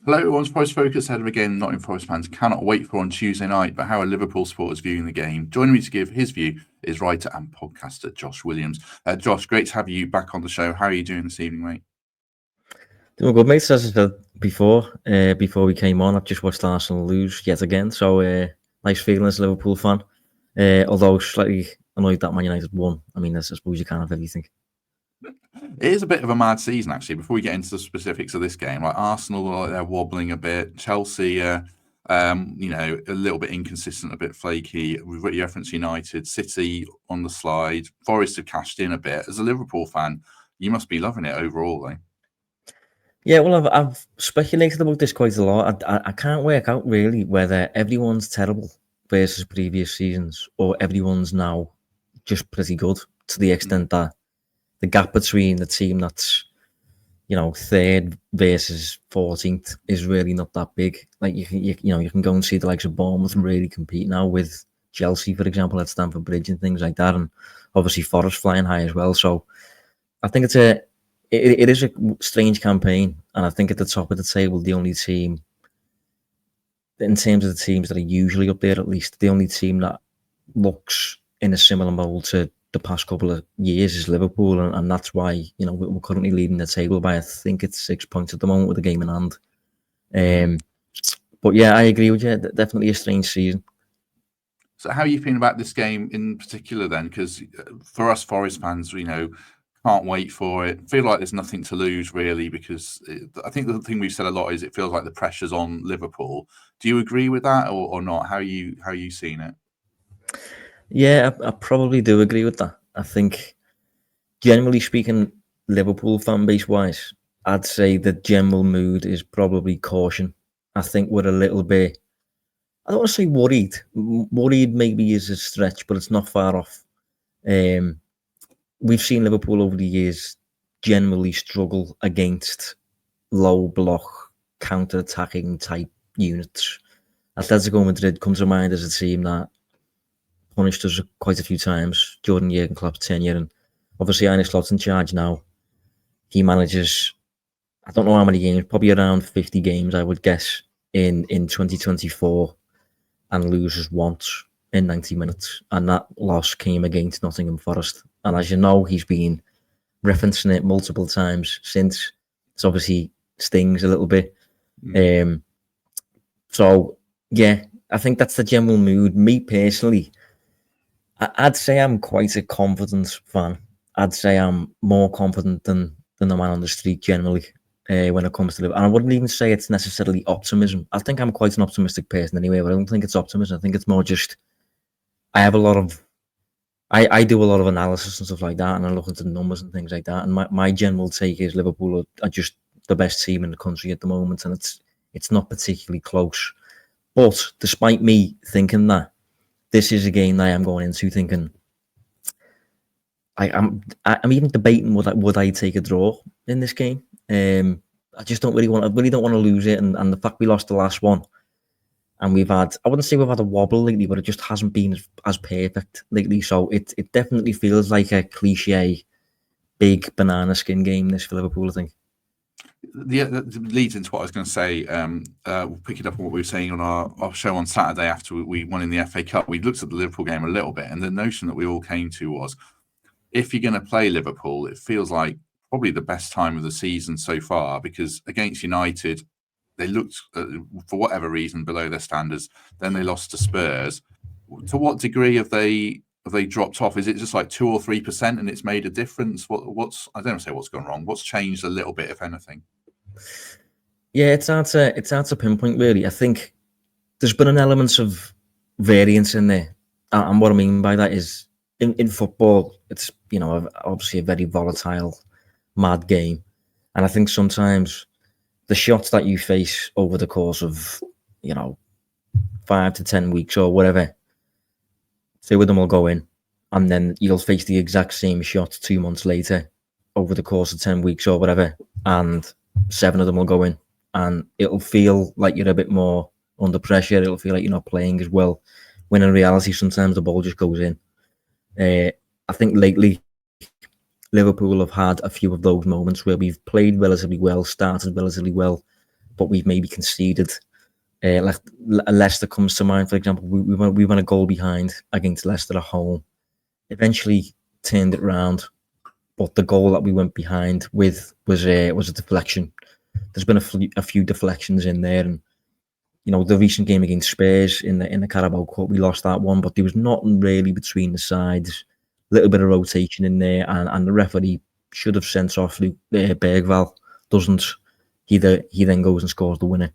Hello, everyone's Forest Focus ahead of a game Nottingham Forest fans cannot wait for on Tuesday night, but how are Liverpool supporters viewing the game? Joining me to give his view is writer and podcaster Josh Williams. Josh, great to have you back on the show. How are you doing this evening, mate? Doing good, mate. As I said before we came on, I've just watched Arsenal lose yet again. So nice feeling as a Liverpool fan. Although slightly annoyed that Man United won. I mean, I suppose you can't have everything. It is a bit of a mad season, actually. Before we get into the specifics of this game, like Arsenal, they're wobbling a bit. Chelsea, a little bit inconsistent, a bit flaky. We've referenced United, City on the slide. Forest have cashed in a bit. As a Liverpool fan, you must be loving it overall, though. Yeah, well, I've speculated about this quite a lot. I can't work out really whether everyone's terrible versus previous seasons or everyone's now just pretty good to the extent that the gap between the team that's third versus 14th is really not that big. Like you can go and see the likes of Bournemouth really compete now with Chelsea, for example, at Stamford Bridge and things like that, and obviously Forest flying high as well. So I think it is a strange campaign, and I think at the top of the table, the only team, in terms of the teams that are usually up there, at least the only team that looks in a similar mould to the past couple of years is Liverpool, and that's why we're currently leading the table by I think it's 6 points at the moment with the game in hand. But yeah, I agree with you. Definitely a strange season. So how are you feeling about this game in particular then? Because for us Forest fans, can't wait for it. Feel like there's nothing to lose really, because I think the thing we've said a lot is it feels like the pressure's on Liverpool. Do you agree with that or not? How are you seeing it? Yeah, I probably do agree with that. I think, generally speaking, Liverpool fan base wise, I'd say the general mood is probably caution. I think we're a little bit, I don't want to say worried. Worried maybe is a stretch, but it's not far off. We've seen Liverpool over the years generally struggle against low block, counter-attacking type units. Atletico Madrid comes to mind as a team that punished us quite a few times during Jurgen Klopp's tenure, and obviously Arne Slot's in charge now. He manages, I don't know how many games, probably around 50 games, I would guess, in 2024, and loses once in 90 minutes. And that loss came against Nottingham Forest. And as you know, he's been referencing it multiple times since. It's obviously stings a little bit. So, yeah, I think that's the general mood. Me personally, I'd say I'm quite a confident fan. I'd say I'm more confident than the man on the street generally when it comes to it. And I wouldn't even say it's necessarily optimism. I think I'm quite an optimistic person anyway, but I don't think it's optimism. I think it's more just I do a lot of analysis and stuff like that, and I look into the numbers and things like that. And my general take is Liverpool are just the best team in the country at the moment, and it's not particularly close. But despite me thinking that, this is a game that I am going into thinking I'm even debating would I take a draw in this game. I just don't really want. I really don't want to lose it, and the fact we lost the last one, and I wouldn't say we've had a wobble lately, but it just hasn't been as perfect lately. So it definitely feels like a cliche, big banana skin game. This for Liverpool, I think. Yeah, that leads into what I was going to say. We'll pick it up on what we were saying on our show on Saturday after we won in the FA Cup. We looked at the Liverpool game a little bit, and the notion that we all came to was, if you're going to play Liverpool, it feels like probably the best time of the season so far, because against United, they looked, for whatever reason, below their standards. Then they lost to Spurs. To what degree have they dropped off? Is it just like 2 or 3%, and it's made a difference? What's I don't want to say what's gone wrong. What's changed a little bit, if anything? Yeah, it's hard to pinpoint really. I think there's been an element of variance in there, and what I mean by that is in football, it's obviously a very volatile, mad game, and I think sometimes the shots that you face over the course of 5 to 10 weeks or whatever, 2 of them will go in, and then you'll face the exact same shot 2 months later over the course of 10 weeks or whatever, and 7 of them will go in, and it'll feel like you're a bit more under pressure. It'll feel like you're not playing as well, when in reality sometimes the ball just goes in. I think lately Liverpool have had a few of those moments where we've played relatively well, started relatively well, but we've maybe conceded. Leicester comes to mind, for example. We went a goal behind against Leicester at home. Eventually turned it round, but the goal that we went behind with was a deflection. There's been a few deflections in there, and the recent game against Spurs in the Carabao Cup, we lost that one, but there was nothing really between the sides. A little bit of rotation in there, and the referee should have sent off Bergvall. Doesn't. He then goes and scores the winner.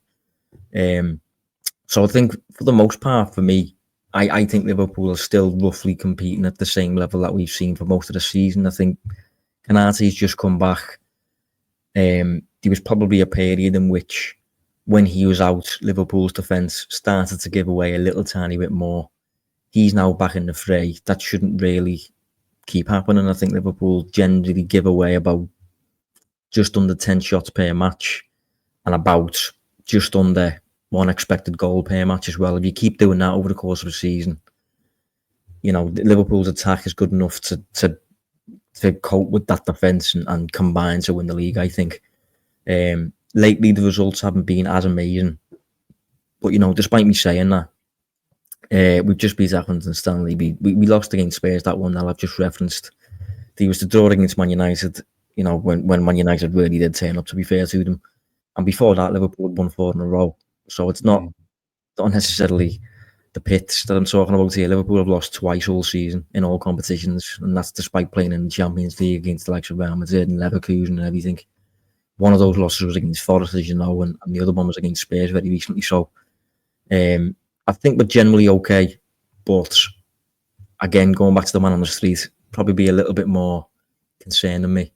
So I think for the most part, for me, I think Liverpool are still roughly competing at the same level that we've seen for most of the season. I think Konaté's just come back. There was probably a period in which, when he was out, Liverpool's defence started to give away a little tiny bit more. He's now back in the fray. That shouldn't really keep happening. I think Liverpool generally give away about just under 10 shots per match and about just under one expected goal per match as well. If you keep doing that over the course of a season, Liverpool's attack is good enough to cope with that defence and combine to win the league, I think. Lately, the results haven't been as amazing. But, despite me saying that, we've just beat Accrington Stanley. We lost against Spurs, that one that I've just referenced. There was the draw against Man United, when Man United really did turn up, to be fair to them. And before that, Liverpool had won 4 in a row. So it's not necessarily the pits that I'm talking about here. Liverpool have lost twice all season in all competitions, and that's despite playing in the Champions League against the likes of Real Madrid and Leverkusen and everything. One of those losses was against Forest, as you know, and the other one was against Spurs very recently. So I think we're generally okay, but again, going back to the man on the street, probably be a little bit more concerning me.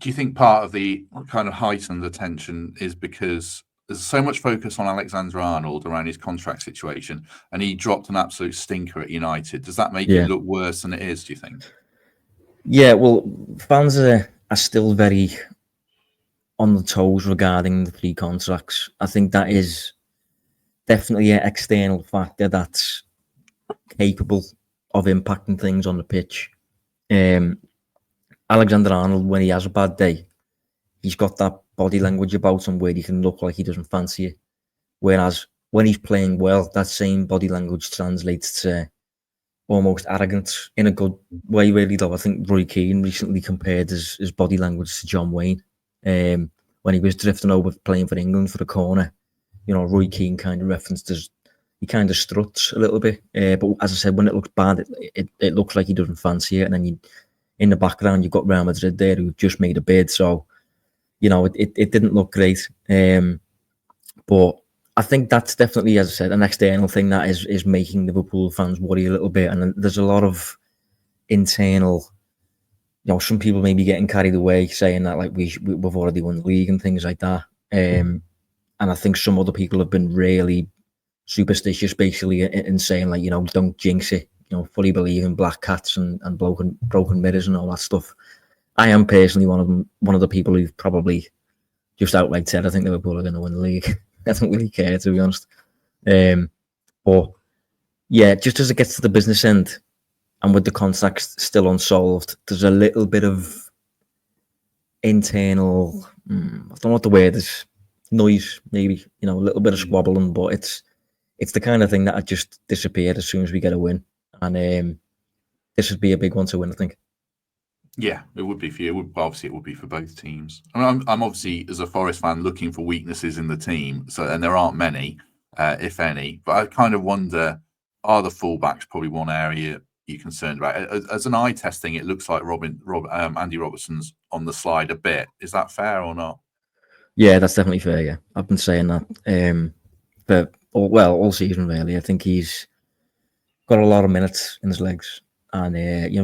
Do you think part of the kind of heightened attention is because there's so much focus on Alexander-Arnold around his contract situation, and he dropped an absolute stinker at United? Does that make it look worse than it is, do you think? Yeah, well, fans are still very on the toes regarding the 3 contracts. I think that is definitely an external factor that's capable of impacting things on the pitch. Alexander-Arnold, when he has a bad day, he's got that body language about him where he can look like he doesn't fancy it. Whereas when he's playing well, that same body language translates to almost arrogance in a good way, really, though. I think Roy Keane recently compared his body language to John Wayne. When he was drifting over playing for England for the corner, Roy Keane kind of referenced he kind of struts a little bit. But as I said, when it looks bad, it looks like he doesn't fancy it. And then in the background, you've got Real Madrid there who've just made a bid. So, it didn't look great. But I think that's definitely, as I said, an external thing that is making Liverpool fans worry a little bit. And there's a lot of internal, some people may be getting carried away saying that like we've already won the league and things like that. And I think some other people have been really superstitious, basically, in saying like, don't jinx it. Fully believe in black cats and broken mirrors and all that stuff. I am personally one of the people who've probably just outright said I think Liverpool are going to win the league. I don't really care, to be honest. But yeah, just as it gets to the business end, and with the contracts still unsolved, there's a little bit of internal, I don't know what the word is, noise, maybe, a little bit of squabbling, but it's the kind of thing that had just disappeared as soon as we get a win. And this would be a big one to win, I think. Yeah, it would be for you. Obviously, it would be for both teams. I mean, I'm obviously, as a Forest fan, looking for weaknesses in the team. And there aren't many, if any. But I kind of wonder, are the fullbacks probably one area you're concerned about? As an eye testing, it looks like Andy Robertson's on the slide a bit. Is that fair or not? Yeah, that's definitely fair. Yeah, I've been saying that all season really. I think he's got a lot of minutes in his legs, and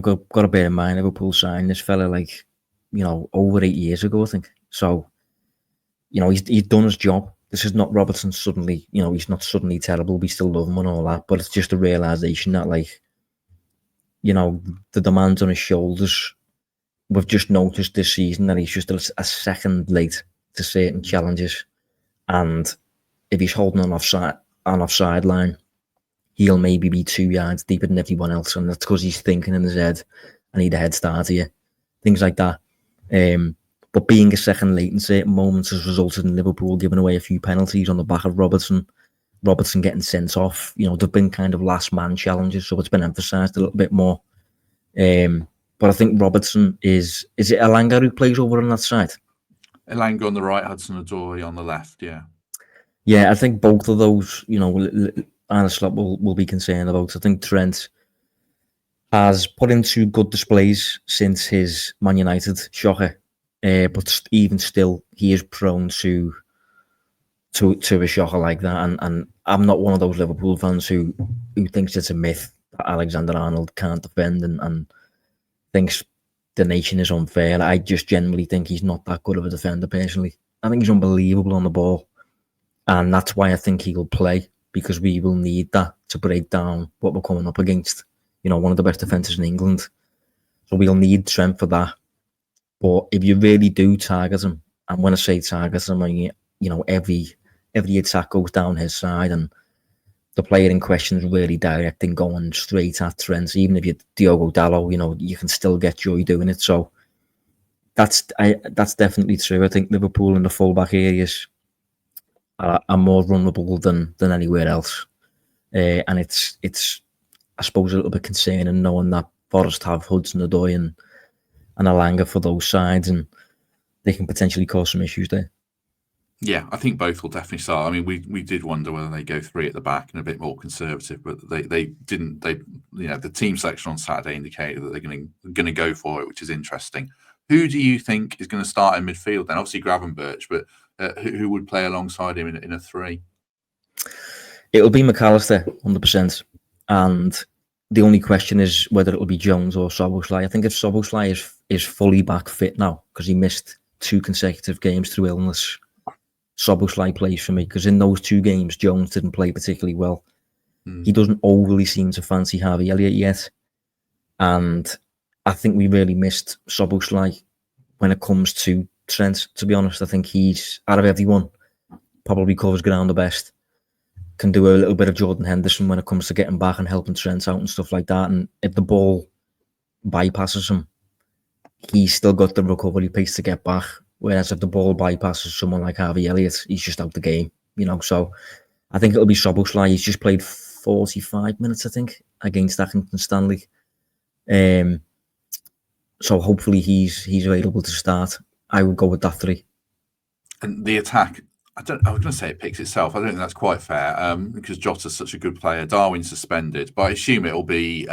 got to bear in mind Liverpool signed this fella over 8 years ago, I think. So, he's done his job. This is not Robertson suddenly. He's not suddenly terrible. We still love him and all that, but it's just a realization that the demands on his shoulders. We've just noticed this season that he's just a second late to certain challenges, and if he's holding on offside line, he'll maybe be 2 yards deeper than everyone else, and that's because he's thinking in his head, I need a head start here, things like that. But being a second late in certain moments has resulted in Liverpool giving away a few penalties on the back of Robertson getting sent off. You know, there've been kind of last man challenges, so it's been emphasised a little bit more. But I think Robertson is it Elanga who plays over on that side? Elanga on the right, Hudson-Odoi on the left, yeah. Yeah, I think both of those, you know, Arne Slot will be concerned about. I think Trent has put into good displays since his Man United shocker, but even still, he is prone to a shocker like that. And I'm not one of those Liverpool fans who thinks it's a myth that Alexander-Arnold can't defend and thinks the nation is unfair. I just generally think he's not that good of a defender personally. I think he's unbelievable on the ball. And that's why I think he'll play, because we will need that to break down what we're coming up against. You know, one of the best defenders in England. So we'll need Trent for that. But if you really do target him, and when I say target him, I mean, you know, every attack goes down his side, and the player in question is really directing, going straight at Trent. Even if you're Diogo Dalot, you know, you can still get joy doing it. So that's definitely true. I think Liverpool in the fullback areas are more vulnerable than anywhere else, and it's I suppose a little bit concerning knowing that Forest have Hudson-Odoi and Elanga for those sides, and they can potentially cause some issues there. Yeah, I think both will definitely start. I mean, we did wonder whether they go three at the back and a bit more conservative, but they didn't. They, you know, the team selection on Saturday indicated that they're going to go for it, which is interesting. Who do you think is going to start in midfield then? Obviously Gravenberch, but who would play alongside him in a three? It'll be McAllister, 100%. And the only question is whether it'll be Jones or Szoboszlai. I think if Szoboszlai is fully back fit now, because he missed 2 consecutive games through illness, Szoboszlai plays for me, because in those 2 games, Jones didn't play particularly well. He doesn't overly seem to fancy Harvey Elliott yet. And I think we really missed Szoboszlai when it comes to Trent, to be honest. I think he's, out of everyone, probably covers ground the best. Can do a little bit of Jordan Henderson when it comes to getting back and helping Trent out and stuff like that. And if the ball bypasses him, he's still got the recovery pace to get back. Whereas if the ball bypasses someone like Harvey Elliott, he's just out the game, you know. So I think it'll be Szoboszlai. He's just played 45 minutes, I think, against Accrington Stanley. So hopefully he's available to start. I would go with that 3. And the attack, I was going to say it picks itself. I don't think that's quite fair because Jota's such a good player. Darwin's suspended, but I assume it'll be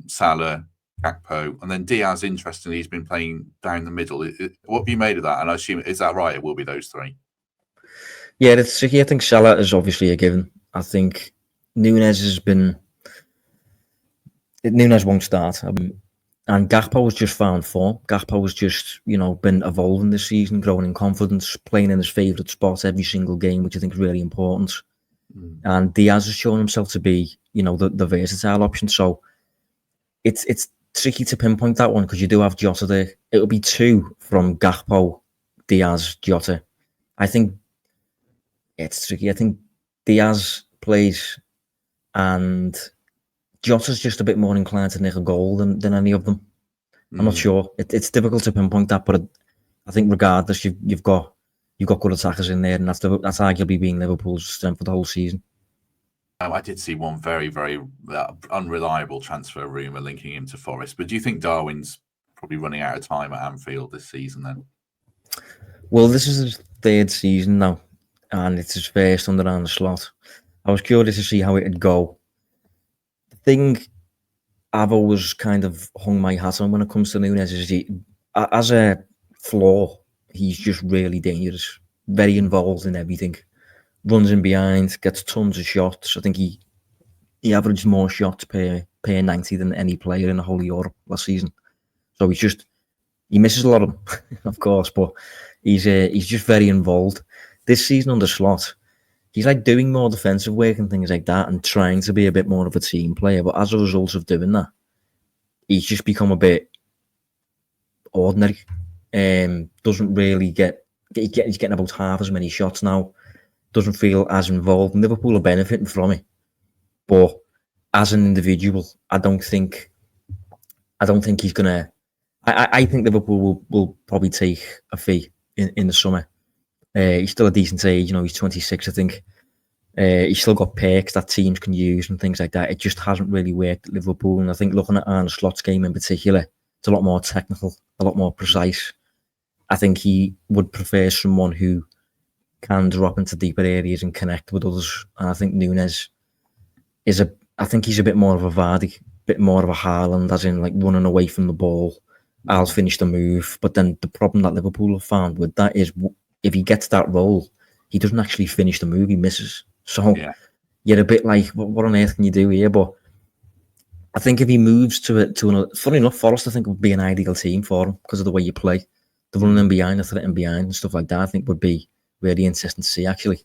Salah, Gakpo, and then Diaz. Interestingly, he's been playing down the middle. What have you made of that? And I assume, is that right? It will be those 3. Yeah, it's tricky. I think Salah is obviously a given. I think Nunes won't start. And Gakpo has just found form. Gakpo has just, you know, been evolving this season, growing in confidence, playing in his favourite spot every single game, which I think is really important. And Diaz has shown himself to be, you know, the versatile option. So it's tricky to pinpoint that one because you do have Jota there. It'll be 2 from Gakpo, Diaz, Jota. I think it's tricky. I think Diaz plays and Jota's just a bit more inclined to nick a goal than any of them. I'm not sure. It's difficult to pinpoint that, but I think regardless, you've got good attackers in there, and that's arguably been Liverpool's strength for the whole season. I did see one very, very unreliable transfer rumour linking him to Forest, but do you think Darwin's probably running out of time at Anfield this season then? Well, this is his 3rd season now, and it's his first under Arne Slot. I was curious to see how it'd go. The thing I've always kind of hung my hat on when it comes to Nunes is as a flaw, he's just really dangerous, very involved in everything. Runs in behind, gets tons of shots. I think he averaged more shots per 90 than any player in the whole of Europe last season. So he misses a lot of them, of course, but he's just very involved. This season under Slot, he's like doing more defensive work and things like that and trying to be a bit more of a team player. But as a result of doing that, he's just become a bit ordinary. Doesn't really he's getting about half as many shots now. Doesn't feel as involved. Liverpool are benefiting from it. But as an individual, I don't think he's going to... I think Liverpool will probably take a fee in the summer. He's still a decent age, he's 26, I think. He's still got perks that teams can use and things like that. It just hasn't really worked at Liverpool. And I think looking at Arne Slot's game in particular, it's a lot more technical, a lot more precise. I think he would prefer someone who can drop into deeper areas and connect with others. And I think Nunes I think he's a bit more of a Vardy, a bit more of a Haaland, as in like running away from the ball. I'll finish the move. But then the problem that Liverpool have found with that is if he gets that role, he doesn't actually finish the move, he misses. So you're a bit like, what on earth can you do here? But I think if he moves to another, funny enough, Forest I think would be an ideal team for him because of the way you play. The running behind, the threatening behind and stuff like that, I think would be really interesting to see actually.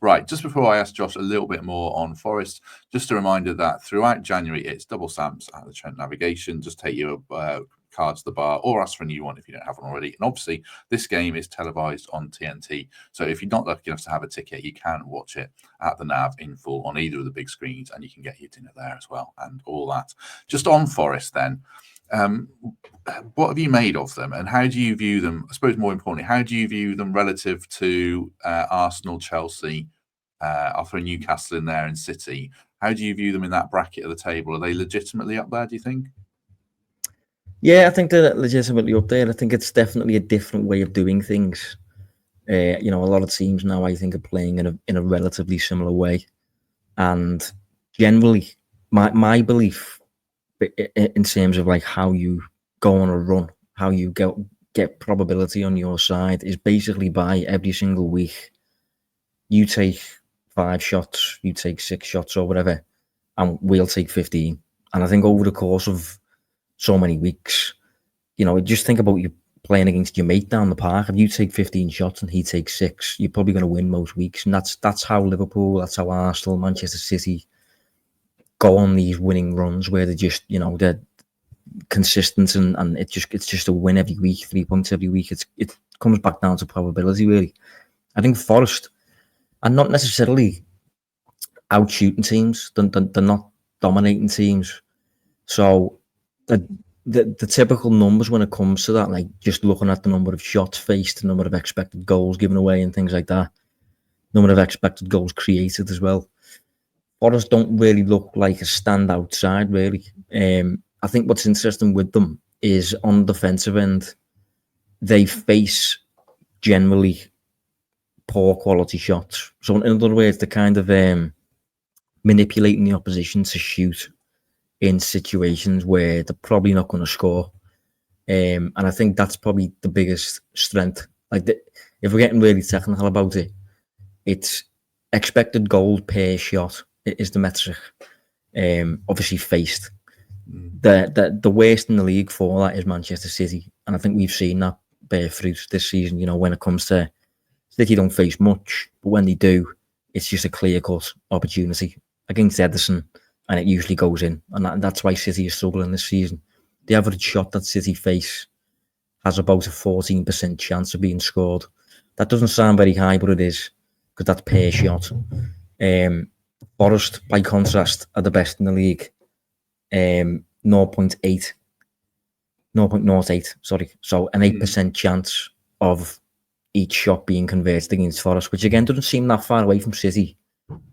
Right, just before I ask Josh a little bit more on Forest, just a reminder that throughout January it's double stamps at the Trent Navigation. Just take your card to the bar or ask for a new one if you don't have one already. And obviously this game is televised on TNT, so if you're not lucky enough to have a ticket, you can watch it at the Nav in full on either of the big screens, and you can get your dinner there as well and all that. Just on Forest then, what have you made of them and how do you view them? I suppose more importantly, how do you view them relative to Arsenal, Chelsea, I'll throw Newcastle in there and City? How do you view them in that bracket of the table? Are they legitimately up there, do you think? Yeah, I think they're legitimately up there. I think it's definitely a different way of doing things. A lot of teams now I think are playing in a relatively similar way. And generally, my belief in terms of like how you go on a run, how you get probability on your side is basically by every single week you take 5 shots, you take 6 shots or whatever, and we'll take 15. And I think over the course of so many weeks, just think about you playing against your mate down the park. If you take 15 shots and he takes 6, you're probably going to win most weeks. And that's how Liverpool, that's how Arsenal, Manchester City go on these winning runs where they're just, they're consistent and it's just a win every week, 3 points every week. It comes back down to probability, really. I think Forest are not necessarily out shooting teams. They're not dominating teams. So the typical numbers when it comes to that, like just looking at the number of shots faced, the number of expected goals given away and things like that, number of expected goals created as well. Forest don't really look like a standout side, really. I think what's interesting with them is on the defensive end, they face generally poor quality shots. So in other words, they're kind of manipulating the opposition to shoot in situations where they're probably not going to score. And I think that's probably the biggest strength. If we're getting really technical about it, it's expected goal per shot is the metric. Obviously faced. The worst in the league for that is Manchester City. And I think we've seen that bear fruit this season, when it comes to City don't face much, but when they do, it's just a clear-cut opportunity against Ederson, and it usually goes in. And that's why City is struggling this season. The average shot that City face has about a 14% chance of being scored. That doesn't sound very high, but it is, because that's per shot. Forest, by contrast, are the best in the league. 0.08, sorry. So an 8% chance of each shot being converted against Forest, which again doesn't seem that far away from City.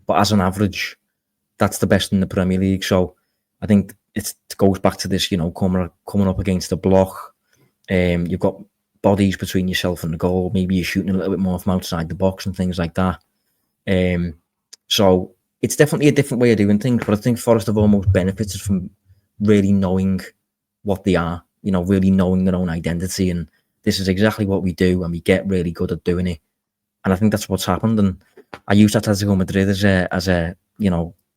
But as an average, that's the best in the Premier League. So I think it goes back to this, coming up against the block. You've got bodies between yourself and the goal. Maybe you're shooting a little bit more from outside the box and things like that. So it's definitely a different way of doing things. But I think Forest have almost benefited from really knowing what they are, really knowing their own identity. And this is exactly what we do, and we get really good at doing it. And I think that's what's happened. And I use Atletico Madrid as a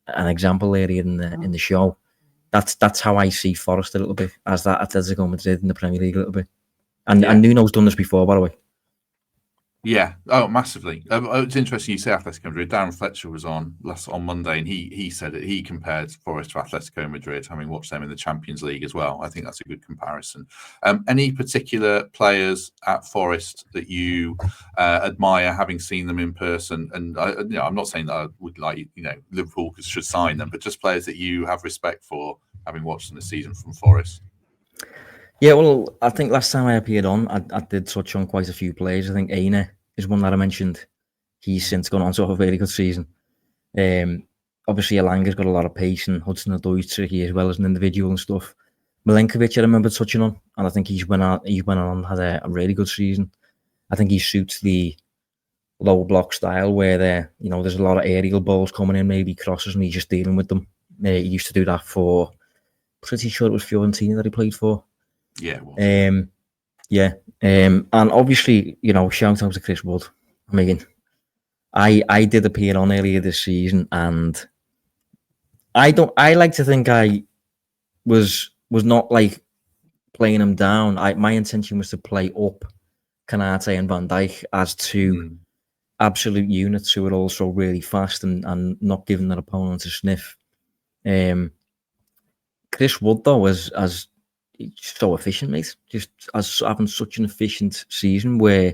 an example area in the show. That's how I see Forest a little bit, as that Atletico Madrid in the Premier League a little bit. And Nuno's done this before, by the way. Yeah, massively. It's interesting you say Atletico Madrid. Darren Fletcher was on Monday, and he said that he compared Forest to Atletico Madrid, having watched them in the Champions League as well. I think that's a good comparison. Any particular players at Forest that you admire, having seen them in person? And I'm not saying that I would like Liverpool should sign them, but just players that you have respect for, having watched them this season from Forest. Yeah, well, I think last time I appeared on, I did touch on quite a few players. I think Aina is one that I mentioned. He's since gone on to have a very good season. Obviously, Elanga's got a lot of pace, and Hudson-Odoi tricky as well as an individual and stuff. Milenkovic, I remember touching on, and I think he's went on and had a really good season. I think he suits the low block style where there's a lot of aerial balls coming in, maybe crosses, and he's just dealing with them. He used to do that for, pretty sure it was Fiorentina that he played for. Yeah, it was. Yeah. And obviously, shout out to Chris Wood. I mean, I did appear on earlier this season, and I like to think I was not like playing him down. My intention was to play up Kanate and Van Dijk as two absolute units who are also really fast and not giving their opponent a sniff. Chris Wood, though, as so efficient, mate. Just as having such an efficient season where,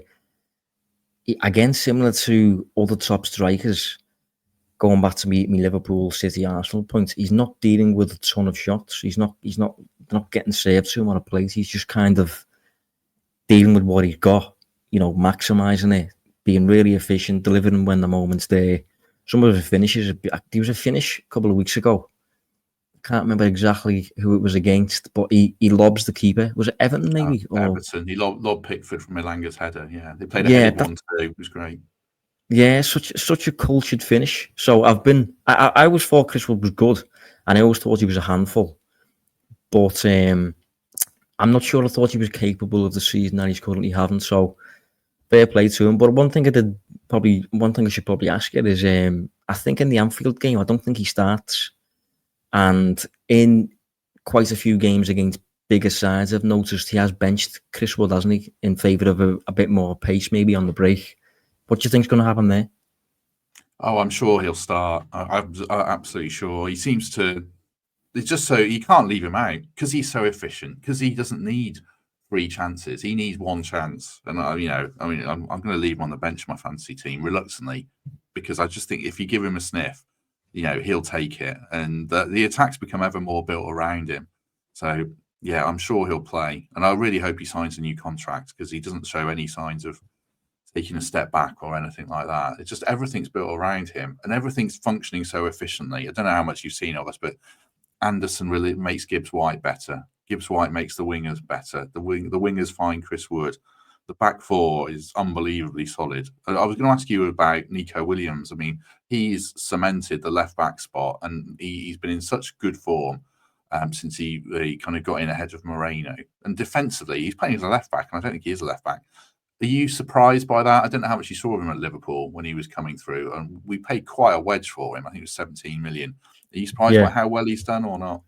again, similar to other top strikers, going back to me Liverpool, City, Arsenal point, he's not dealing with a ton of shots. He's not getting served to him on a plate. He's just kind of dealing with what he's got, maximising it, being really efficient, delivering when the moment's there. Some of his finishes, there was a finish a couple of weeks ago. Can't remember exactly who it was against, but he lobs the keeper. Was it Everton maybe? Everton. He lobbed Pickford from Elanga's header. Yeah, they played a headed 1-2. It was great. Yeah, such a cultured finish. So I always thought Chris Wood was good, and I always thought he was a handful. But I'm not sure I thought he was capable of the season that he's currently having. So fair play to him. But one thing I should probably ask you is, I think in the Anfield game, I don't think he starts. And in quite a few games against bigger sides, I've noticed he has benched Chris Wood, hasn't he, in favour of a bit more pace, maybe on the break. What do you think's going to happen there? Oh, I'm sure he'll start. I'm absolutely sure. He seems to. It's just so you can't leave him out because he's so efficient. Because he doesn't need 3 chances. He needs 1 chance. And I'm going to leave him on the bench of my fantasy team reluctantly because I just think if you give him a sniff, he'll take it, and the attacks become ever more built around him. So yeah, I'm sure he'll play, and I really hope he signs a new contract because he doesn't show any signs of taking a step back or anything like that. It's just everything's built around him, and everything's functioning so efficiently. I don't know how much you've seen of us, but Anderson really makes Gibbs White better. Gibbs White makes the wingers better. The wingers find Chris Wood. The back four is unbelievably solid. I was going to ask you about Nico Williams. I mean, he's cemented the left back spot, and he's been in such good form since he kind of got in ahead of Moreno. And defensively, he's playing as a left back, and I don't think he is a left back. Are you surprised by that? I don't know how much you saw of him at Liverpool when he was coming through, and we paid quite a wedge for him. I think it was 17 million. Are you surprised by how well he's done or not?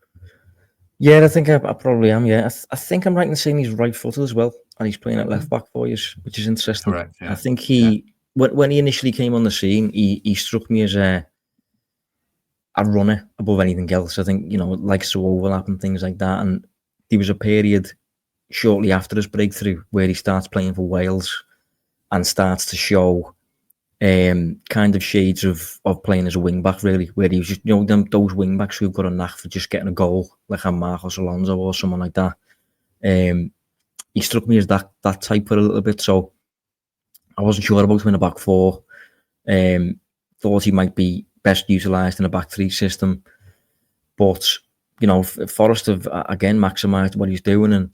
Yeah, I think I probably am. Yeah, I think I'm right in saying he's right-footed as well, and he's playing at left back for you, which is interesting. Correct. Yeah. I think when he initially came on the scene, he struck me as a runner above anything else. I think likes to overlap and things like that. And there was a period shortly after his breakthrough where he starts playing for Wales and starts to show kind of shades of playing as a wing back, really, where he was just those wing backs who've got a knack for just getting a goal, like a Marcos Alonso or someone like that. He struck me as that type for a little bit, so I wasn't sure about him in a back four. Thought he might be best utilised in a back three system, but Forest have again maximised what he's doing, and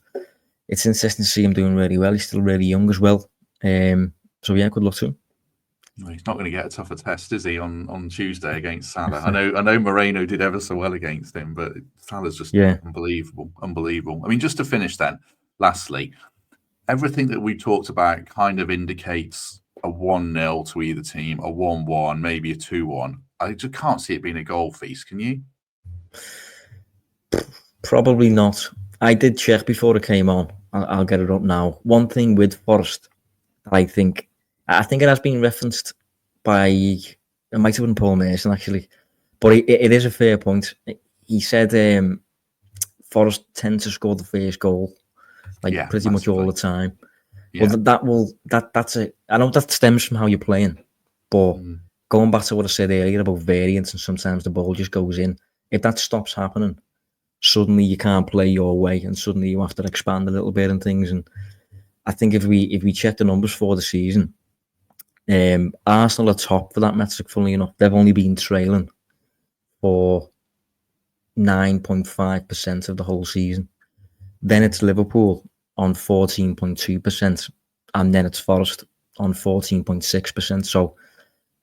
it's interesting to see him doing really well. He's still really young as well, so yeah, good luck to him. Well, he's not going to get a tougher test, is he, on Tuesday against Salah? I know Moreno did ever so well against him, but Salah's just unbelievable. I mean, just to finish then, lastly, everything that we talked about kind of indicates a 1-0 to either team, a 1-1, maybe a 2-1. I just can't see it being a goal feast, can you? Probably not. I did check before it came on. I'll get it up now. One thing with Forest, I think it has been referenced by, it might have been Paul Mason actually, but it is a fair point. He said Forest tend to score the first goal, pretty much all the time. Yeah. Well, that's it. I know that stems from how you're playing, but going back to what I said earlier about variance and sometimes the ball just goes in, if that stops happening, suddenly you can't play your way, and suddenly you have to expand a little bit and things. And I think if we check the numbers for the season, Arsenal are top for that metric. Funnily enough, they've only been trailing for 9.5% of the whole season. Then it's Liverpool on 14.2%, and then it's Forest on 14.6%. So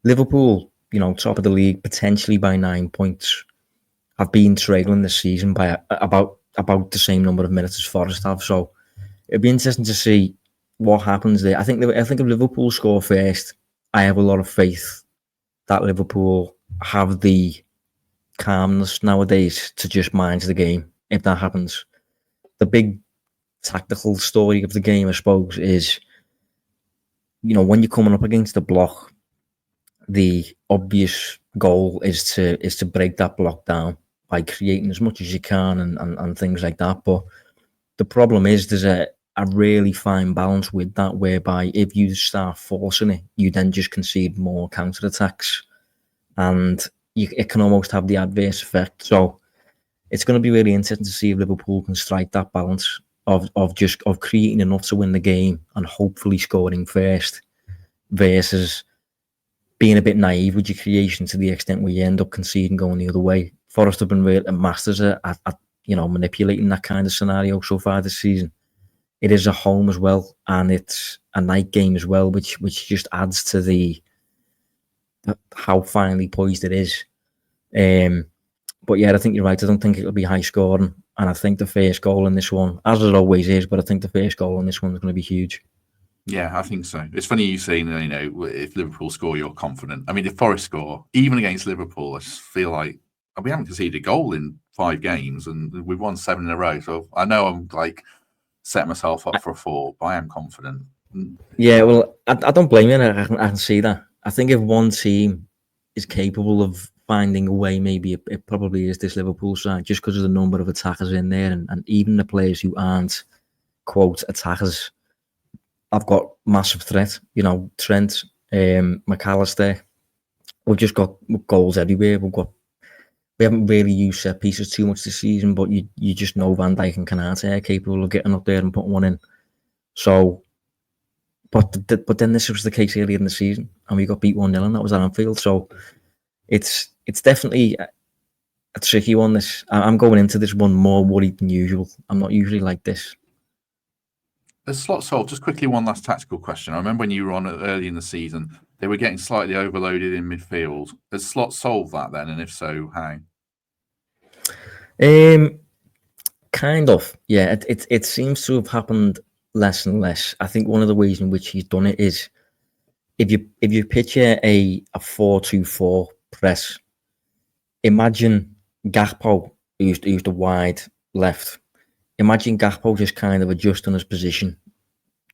Liverpool, top of the league, potentially by 9 points, have been trailing this season by about the same number of minutes as Forest have. So it'd be interesting to see what happens there. I think if Liverpool score first, I have a lot of faith that Liverpool have the calmness nowadays to just mind the game if that happens. The big tactical story of the game, I suppose, is when you're coming up against the block, the obvious goal is to break that block down by creating as much as you can and things like that. But the problem is there's a really fine balance with that, whereby if you start forcing it, you then just concede more counter-attacks, and it can almost have the adverse effect. So it's going to be really interesting to see if Liverpool can strike that balance of creating enough to win the game and hopefully scoring first, versus being a bit naive with your creation to the extent where you end up conceding going the other way. Forest have been real masters at manipulating that kind of scenario so far this season. It is a home as well, and it's a night game as well, which just adds to the how finely poised it is. But yeah, I think you're right. I don't think it'll be high scoring, and I think the first goal in this one, as it always is, but I think the first goal in this one is going to be huge. Yeah, I think so. It's funny you saying, if Liverpool score, you're confident. I mean, if Forest score, even against Liverpool, I just feel like we haven't conceded a goal in 5 games, and we've won 7 in a row. So I know I'm setting myself up for a 4, but I am confident. Yeah, well, I don't blame you. I can see that. I think if one team is capable of finding a way, maybe it probably is this Liverpool side, just because of the number of attackers in there, and even the players who aren't, quote, attackers, I've got massive threat. Trent, McAllister. We've just got goals everywhere. We haven't really used set pieces too much this season, but you just know Van Dijk and Canate are capable of getting up there and putting one in. So, but then this was the case earlier in the season, and we got beat 1-0, and that was at Anfield. So it's definitely a tricky one. I'm going into this one more worried than usual. I'm not usually like this. As slot solved, just quickly, one last tactical question. I remember when you were on early in the season, they were getting slightly overloaded in midfield. Has slot solved that then? And if so, how? Kind of, yeah. It seems to have happened less and less. I think one of the ways in which he's done it is if you picture a 4-2-4 press, imagine Gakpo, who's the wide left. Imagine Gakpo just kind of adjusting his position,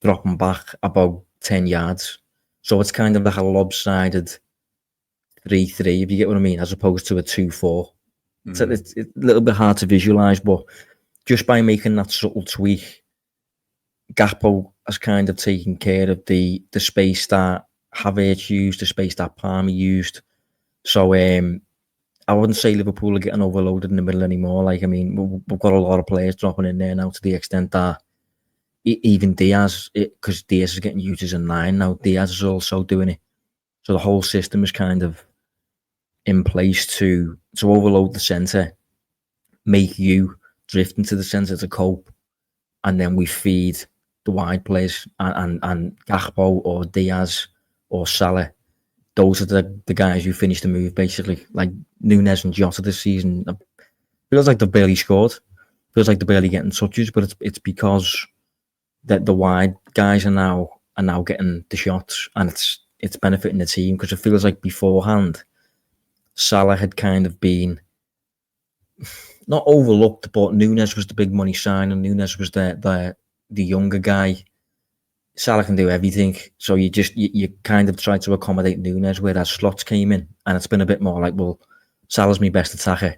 dropping back about 10 yards. So it's kind of like a lopsided 3-3, if you get what I mean, as opposed to a 2-4. So it's a little bit hard to visualise, but just by making that subtle tweak, Gakpo has kind of taken care of the space that Havertz used, the space that Palmer used. So I wouldn't say Liverpool are getting overloaded in the middle anymore. We've got a lot of players dropping in there now, to the extent that even Diaz, because Diaz is getting used as a 9 now, Diaz is also doing it. So the whole system is kind of in place to overload the centre, make you drift into the centre to cope, and then we feed the wide players, and Gakpo or Diaz or Salah. Those are the guys who finish the move, basically. Like Nunes and Jota this season, feels like they've barely scored. Feels like they're barely getting touches, but it's because that the wide guys are now getting the shots, and it's benefiting the team, because it feels like beforehand Salah had kind of been not overlooked, but Nunes was the big money sign, and Nunes was the younger guy. Salah can do everything, so you kind of try to accommodate Nunes, whereas Slots came in, and it's been a bit more like, well, Salah's my best attacker,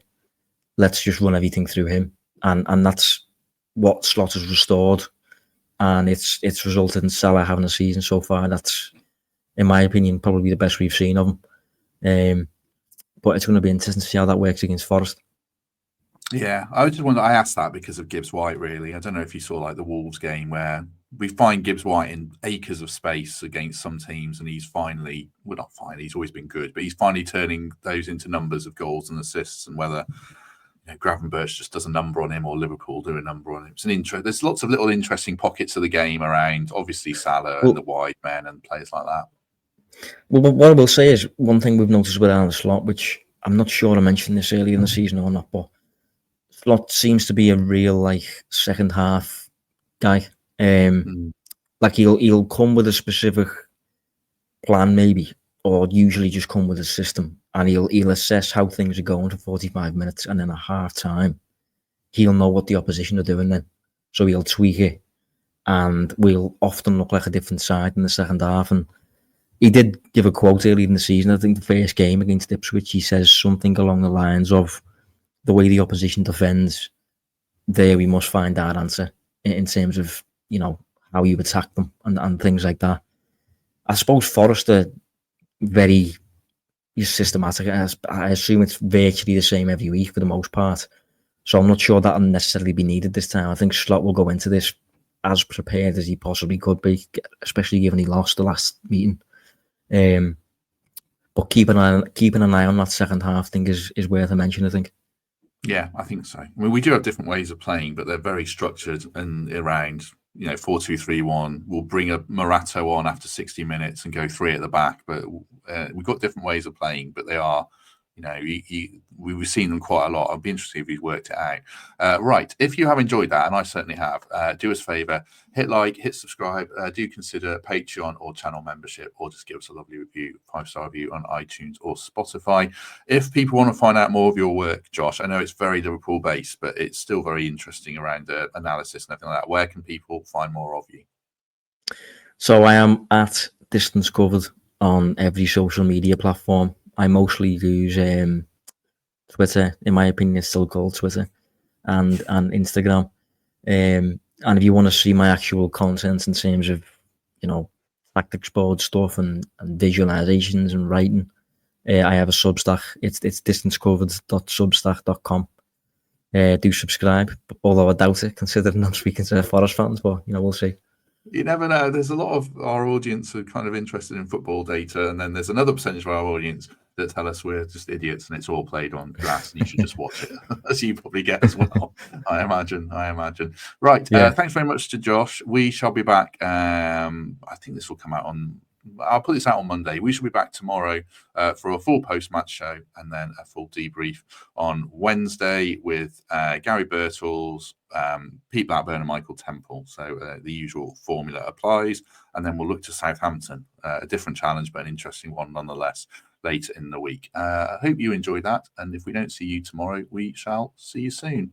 let's just run everything through him, and that's what Slots has restored, and it's resulted in Salah having a season so far that's, in my opinion, probably the best we've seen of him. But it's going to be interesting to see how that works against Forest. Yeah, I just wonder. I asked that because of Gibbs White. Really, I don't know if you saw like the Wolves game where we find Gibbs White in acres of space against some teams, and he's finally, well, not finally, he's always been good, but he's finally turning those into numbers of goals and assists. And whether Gravenberch just does a number on him or Liverpool do a number on him, it's an intro. There's lots of little interesting pockets of the game around. Obviously, Salah and the wide men and players like that. Well, what I will say is one thing we've noticed with Alan Slot, which I'm not sure I mentioned this earlier in the season or not, but Slot seems to be a real like second half guy. Like he'll come with a specific plan maybe, or usually just come with a system, and he'll assess how things are going for 45 minutes, and then at half time he'll know what the opposition are doing then, so he'll tweak it, and we'll often look like a different side in the second half. And he did give a quote early in the season, I think the first game against Ipswich, he says something along the lines of, the way the opposition defends, there we must find our answer in terms of, how you attack them and things like that. I suppose Forest are very systematic. I assume it's virtually the same every week for the most part. So I'm not sure that'll necessarily be needed this time. I think Slot will go into this as prepared as he possibly could be, especially given he lost the last meeting. But keeping an eye on that second half thing is worth a mention, I think. Yeah, I think so. I mean, we do have different ways of playing, but they're very structured and around, 4-2-3-1. We'll bring a Morato on after 60 minutes and go 3 at the back. But we've got different ways of playing, but they are, we've seen them quite a lot. I'd be interested if he's worked it out. Right. If you have enjoyed that, and I certainly have, do us a favour, hit like, hit subscribe. Do consider Patreon or channel membership, or just give us a lovely review, 5-star review on iTunes or Spotify. If people want to find out more of your work, Josh, I know it's very Liverpool based, but it's still very interesting around analysis and everything like that. Where can people find more of you? So I am at Distance Covered on every social media platform. I mostly use Twitter. In my opinion, it's still called Twitter, and Instagram. And if you want to see my actual content in terms of, tactics board stuff and visualizations and writing, I have a Substack. It's distancecovered.substack.com. Do subscribe, although I doubt it, considering I'm speaking to Forest fans, but we'll see. You never know. There's a lot of our audience who are kind of interested in football data, and then there's another percentage of our audience that tell us we're just idiots and it's all played on grass and you should just watch it, as you probably get as well. I imagine. Right. Yeah. Thanks very much to Josh. We shall be back. I think this will come out I'll put this out on Monday. We shall be back tomorrow for a full post-match show and then a full debrief on Wednesday with Gary Birtles, Pete Blackburn and Michael Temple. So the usual formula applies. And then we'll look to Southampton, a different challenge, but an interesting one nonetheless, later in the week. I hope you enjoyed that. And if we don't see you tomorrow, we shall see you soon.